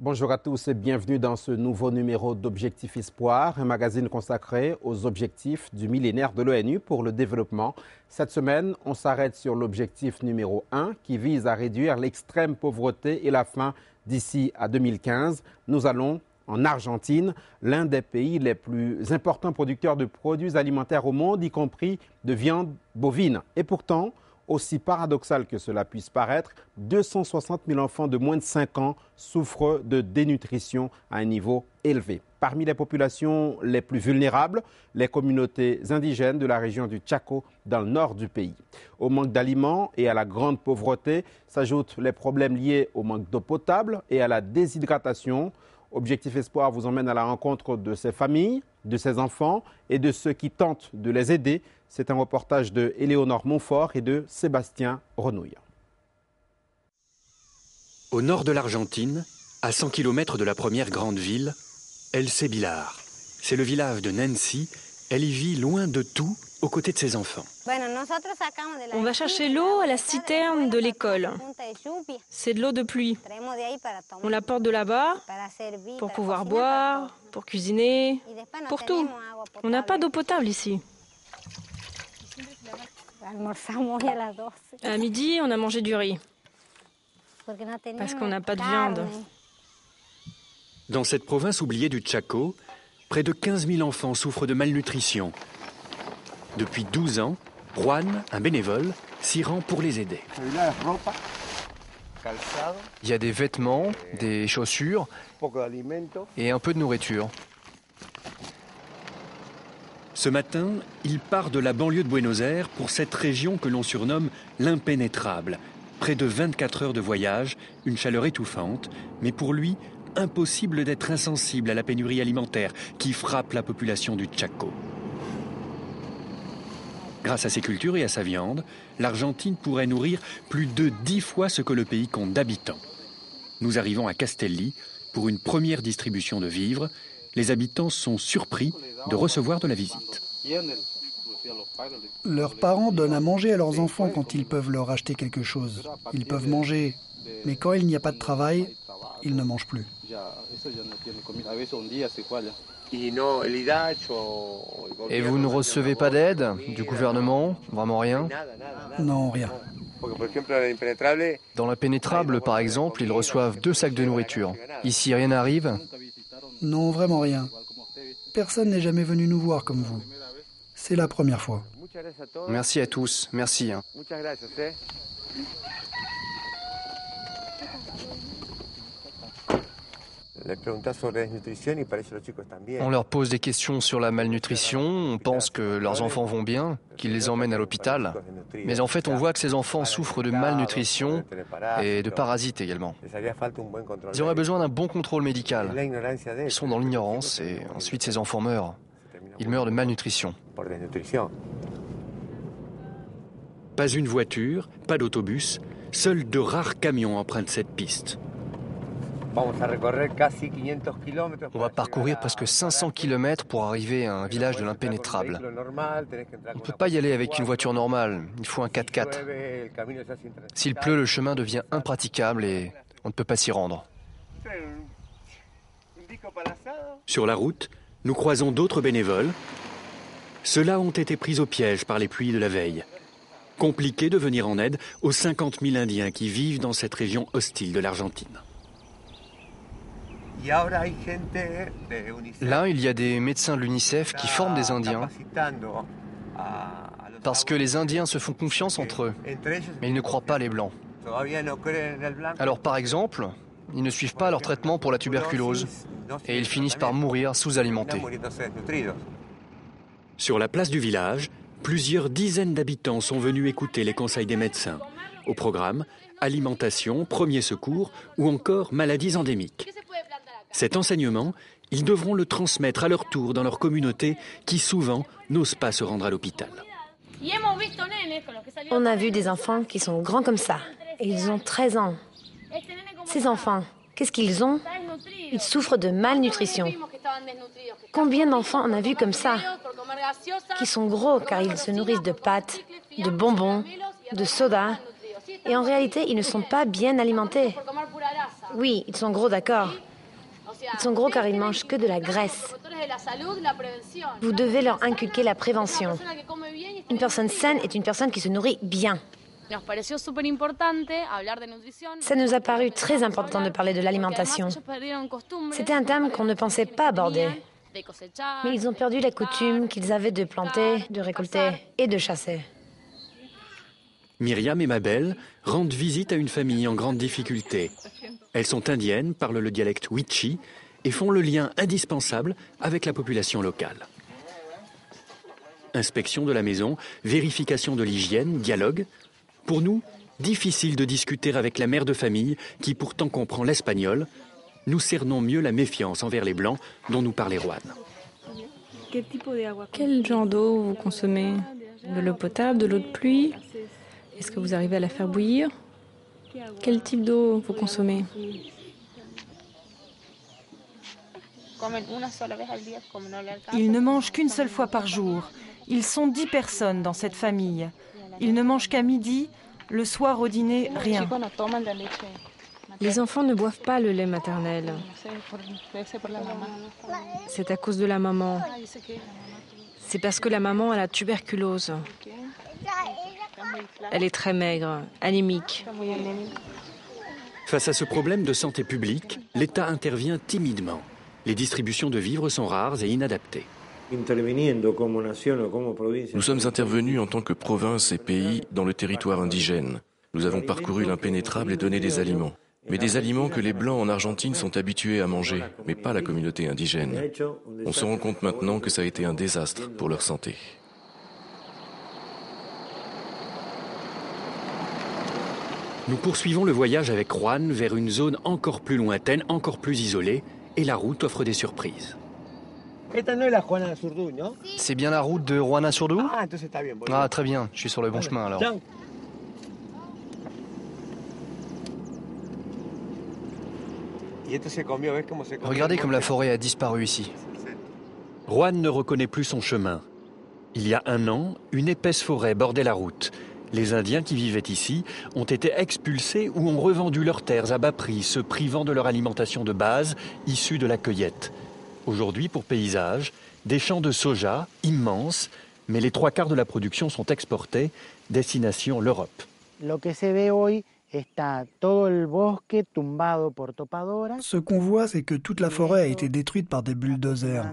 Bonjour à tous et bienvenue dans ce nouveau numéro d'Objectif Espoir, un magazine consacré aux objectifs du millénaire de l'ONU pour le développement. Cette semaine, on s'arrête sur l'objectif numéro 1 qui vise à réduire l'extrême pauvreté et la faim d'ici à 2015. Nous allons en Argentine, l'un des pays les plus importants producteurs de produits alimentaires au monde, y compris de viande bovine. Et pourtant, aussi paradoxal que cela puisse paraître, 260 000 enfants de moins de 5 ans souffrent de dénutrition à un niveau élevé. Parmi les populations les plus vulnérables, les communautés indigènes de la région du Chaco, dans le nord du pays. Au manque d'aliments et à la grande pauvreté s'ajoutent les problèmes liés au manque d'eau potable et à la déshydratation. Objectif Espoir vous emmène à la rencontre de ces familles, de ces enfants et de ceux qui tentent de les aider. C'est un reportage de Éléonore Montfort et de Sébastien Renouille. Au nord de l'Argentine, à 100 km de la première grande ville, El Cebilar. C'est le village de Nancy. Elle y vit loin de tout, aux côtés de ses enfants. On va chercher l'eau à la citerne de l'école. C'est de l'eau de pluie. On la porte de là-bas pour pouvoir boire, pour cuisiner, pour tout. On n'a pas d'eau potable ici. À midi, on a mangé du riz. Parce qu'on n'a pas de viande. Dans cette province oubliée du Chaco, près de 15 000 enfants souffrent de malnutrition. Depuis 12 ans, Juan, un bénévole, s'y rend pour les aider. Il y a des vêtements, des chaussures et un peu de nourriture. Ce matin, il part de la banlieue de Buenos Aires pour cette région que l'on surnomme l'impénétrable. Près de 24 heures de voyage, une chaleur étouffante, mais pour lui, impossible d'être insensible à la pénurie alimentaire qui frappe la population du Chaco. Grâce à ses cultures et à sa viande, l'Argentine pourrait nourrir plus de 10 fois ce que le pays compte d'habitants. Nous arrivons à Castelli pour une première distribution de vivres. Les habitants sont surpris de recevoir de la visite. Leurs parents donnent à manger à leurs enfants quand ils peuvent leur acheter quelque chose. Ils peuvent manger, mais quand il n'y a pas de travail, ils ne mangent plus. Et vous ne recevez pas d'aide du gouvernement? Vraiment rien? Non, rien. Dans l'impénétrable, par exemple, ils reçoivent 2 sacs de nourriture. Ici, rien n'arrive? Non, vraiment rien. Personne n'est jamais venu nous voir comme vous. C'est la première fois. Merci à tous, merci. On leur pose des questions sur la malnutrition, on pense que leurs enfants vont bien, qu'ils les emmènent à l'hôpital. Mais en fait, on voit que ces enfants souffrent de malnutrition et de parasites également. Ils auraient besoin d'un bon contrôle médical. Ils sont dans l'ignorance et ensuite ces enfants meurent. Ils meurent de malnutrition. Pas une voiture, pas d'autobus, seuls de rares camions empruntent cette piste. On va parcourir presque 500 km pour arriver à un village de l'impénétrable. On ne peut pas y aller avec une voiture normale, il faut un 4x4. S'il pleut, le chemin devient impraticable et on ne peut pas s'y rendre. Sur la route, nous croisons d'autres bénévoles. Ceux-là ont été pris au piège par les pluies de la veille. Compliqué de venir en aide aux 50 000 Indiens qui vivent dans cette région hostile de l'Argentine. Là, il y a des médecins de l'UNICEF qui forment des Indiens parce que les Indiens se font confiance entre eux, mais ils ne croient pas les Blancs. Alors par exemple, ils ne suivent pas leur traitement pour la tuberculose et ils finissent par mourir sous-alimentés. Sur la place du village, plusieurs dizaines d'habitants sont venus écouter les conseils des médecins. Au programme, alimentation, premiers secours ou encore maladies endémiques. Cet enseignement, ils devront le transmettre à leur tour dans leur communauté qui souvent n'osent pas se rendre à l'hôpital. On a vu des enfants qui sont grands comme ça et ils ont 13 ans. Ces enfants, qu'est-ce qu'ils ont? Ils souffrent de malnutrition. Combien d'enfants on a vu comme ça, qui sont gros car ils se nourrissent de pâtes, de bonbons, de soda, et en réalité ils ne sont pas bien alimentés. Oui, ils sont gros d'accord, Ils sont gros car ils mangent que de la graisse. Vous devez leur inculquer la prévention. Une personne saine est une personne qui se nourrit bien. Ça nous a paru très important de parler de l'alimentation. C'était un thème qu'on ne pensait pas aborder. Mais ils ont perdu la coutume qu'ils avaient de planter, de récolter et de chasser. Myriam et Mabel rendent visite à une famille en grande difficulté. Elles sont indiennes, parlent le dialecte Wichi et font le lien indispensable avec la population locale. Inspection de la maison, vérification de l'hygiène, dialogue. Pour nous, difficile de discuter avec la mère de famille qui pourtant comprend l'espagnol. Nous cernons mieux la méfiance envers les Blancs dont nous parlait Juan. Quel genre d'eau vous consommez? De l'eau potable, de l'eau de pluie? Est-ce que vous arrivez à la faire bouillir? Quel type d'eau vous consommez? Ils ne mangent qu'une seule fois par jour. Ils sont 10 personnes dans cette famille. Ils ne mangent qu'à midi, le soir au dîner, rien. Les enfants ne boivent pas le lait maternel. C'est à cause de la maman. C'est parce que la maman a la tuberculose. Elle est très maigre, anémique. Face à ce problème de santé publique, l'État intervient timidement. Les distributions de vivres sont rares et inadaptées. Nous sommes intervenus en tant que province et pays dans le territoire indigène. Nous avons parcouru l'impénétrable et donné des aliments. Mais des aliments que les Blancs en Argentine sont habitués à manger, mais pas la communauté indigène. On se rend compte maintenant que ça a été un désastre pour leur santé. Nous poursuivons le voyage avec Juan vers une zone encore plus lointaine, encore plus isolée, et la route offre des surprises. C'est bien la route de Juana Surdu? Ah, très bien, je suis sur le bon chemin alors. Regardez comme la forêt a disparu ici. Juan ne reconnaît plus son chemin. Il y a 1 an, une épaisse forêt bordait la route. Les Indiens qui vivaient ici ont été expulsés ou ont revendu leurs terres à bas prix, se privant de leur alimentation de base issue de la cueillette. Aujourd'hui, pour paysage, des champs de soja immenses, mais les 3/4 de la production sont exportés, destination l'Europe. Ce qu'on voit, c'est que toute la forêt a été détruite par des bulldozers.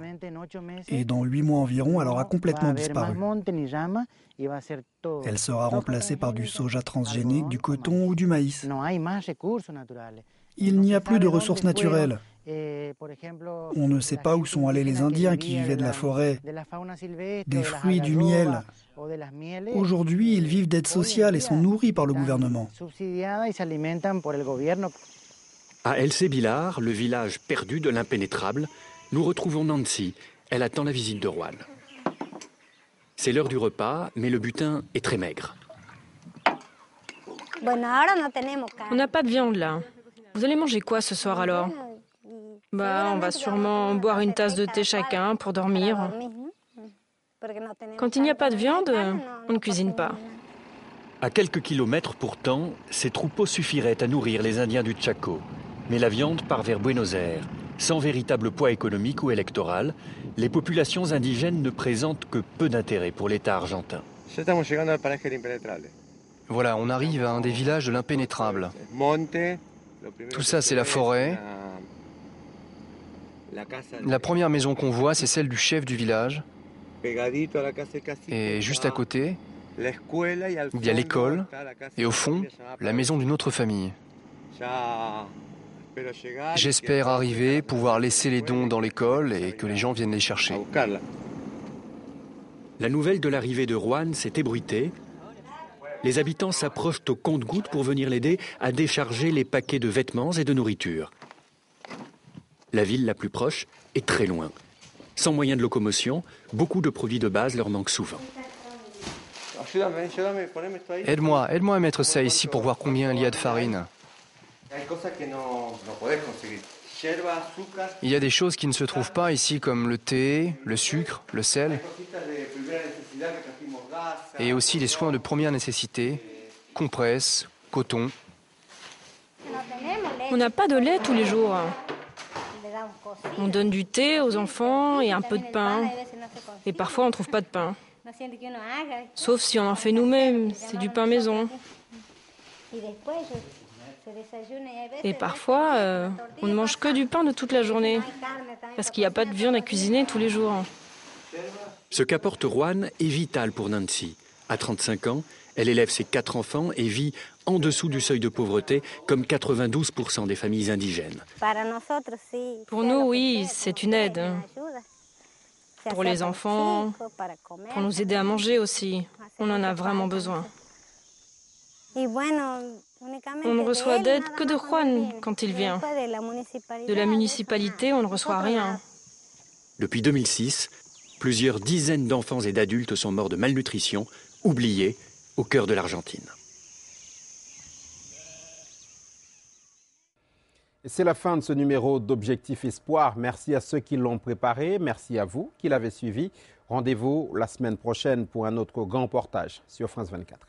Et dans 8 mois environ, elle aura complètement disparu. Elle sera remplacée par du soja transgénique, du coton ou du maïs. Il n'y a plus de ressources naturelles. On ne sait pas où sont allés les Indiens qui vivaient de la forêt, des fruits, du miel. Aujourd'hui, ils vivent d'aide sociale et sont nourris par le gouvernement. À El Cebilar, le village perdu de l'impénétrable, nous retrouvons Nancy. Elle attend la visite de Juan. C'est l'heure du repas, mais le butin est très maigre. On n'a pas de viande là. Vous allez manger quoi ce soir alors? On va sûrement boire une tasse de thé chacun pour dormir. Quand il n'y a pas de viande, on ne cuisine pas. À quelques kilomètres pourtant, ces troupeaux suffiraient à nourrir les Indiens du Chaco. Mais la viande part vers Buenos Aires. Sans véritable poids économique ou électoral, les populations indigènes ne présentent que peu d'intérêt pour l'État argentin. Voilà, on arrive à un des villages de l'impénétrable. Tout ça, c'est la forêt. La première maison qu'on voit, c'est celle du chef du village. Et juste à côté, il y a l'école. Et au fond, la maison d'une autre famille. J'espère arriver, pouvoir laisser les dons dans l'école et que les gens viennent les chercher. La nouvelle de l'arrivée de Juan s'est ébruitée. Les habitants s'approchent au compte-gouttes pour venir l'aider à décharger les paquets de vêtements et de nourriture. La ville la plus proche est très loin. Sans moyen de locomotion, beaucoup de produits de base leur manquent souvent. Aide-moi à mettre ça ici pour voir combien il y a de farine. Il y a des choses qui ne se trouvent pas ici comme le thé, le sucre, le sel. Et aussi les soins de première nécessité, compresses, coton. On n'a pas de lait tous les jours. On donne du thé aux enfants et un peu de pain. Et parfois, on ne trouve pas de pain. Sauf si on en fait nous-mêmes, c'est du pain maison. Et parfois, on ne mange que du pain de toute la journée, parce qu'il n'y a pas de viande à cuisiner tous les jours. Ce qu'apporte Juan est vital pour Nancy. À 35 ans, elle élève ses 4 enfants et vit en dessous du seuil de pauvreté, comme 92% des familles indigènes. Pour nous, oui, c'est une aide. Pour les enfants, pour nous aider à manger aussi. On en a vraiment besoin. On ne reçoit d'aide que de Juan quand il vient. De la municipalité, on ne reçoit rien. Depuis 2006, plusieurs dizaines d'enfants et d'adultes sont morts de malnutrition, oubliés, au cœur de l'Argentine. C'est la fin de ce numéro d'Objectif Espoir. Merci à ceux qui l'ont préparé. Merci à vous qui l'avez suivi. Rendez-vous la semaine prochaine pour un autre grand reportage sur France 24.